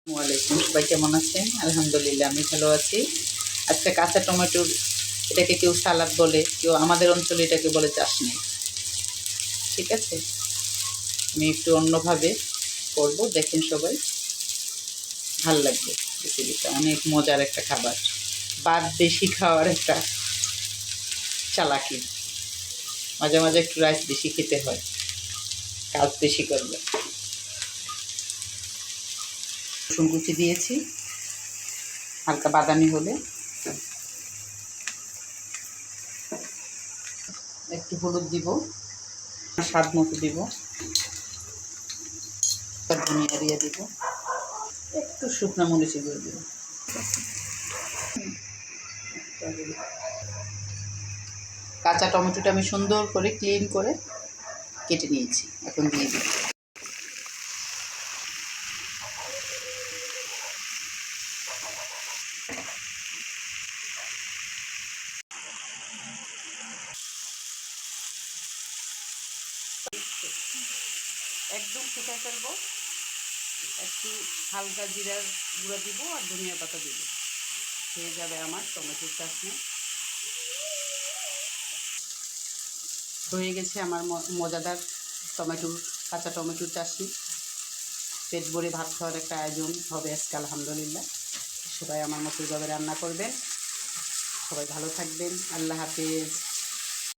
ওয়ালাইকুম, সবাই কেমন আছেন? আলহামদুলিল্লাহ আমি ভালো আছি। আজকে কাঁচা টমেটোর, এটাকে কেউ সালাদ বলে, কেউ আমাদের অঞ্চলে এটাকে বলে চাটনি। ঠিক আছে, আমি একটু অন্যভাবে করব, দেখেন সবাই, ভাল লাগবে। রেসিপিটা অনেক মজার একটা খাবার, ভাত বেশি খাওয়ার একটা চালাকি। মাঝে মাঝে একটু রাইস বেশি খেতে হয়, কাজ বেশি করলে। রসুন কুচি দিয়েছি, হালকা বাদামি হলে একটু হলুদ দিব, স্বাদ মতো দিব, ধনিয়া দিয়ে দিব, একটু শুকনো মরিচি দিয়ে দিব। কাঁচা টমেটোটা আমি সুন্দর করে ক্লিন করে কেটে নিয়েছি, এখন দিয়ে দিই। একদম শুকায় ফেলবো, একটু হালকা জিরার গুঁড়া দিব আর ধনিয়া পাতা দিব, হয়ে যাবে আমার টমেটোর চাটনি। হয়ে গেছে আমার মজাদার টমেটোর, কাঁচা টমেটোর চাটনি। পেট ভরে ভাত খাওয়ার একটা আয়োজন হবে আজকে আলহামদুলিল্লাহ। সবাই আমার মতো এভাবে রান্না করবেন। সবাই ভালো থাকবেন। আল্লাহ হাফেজ।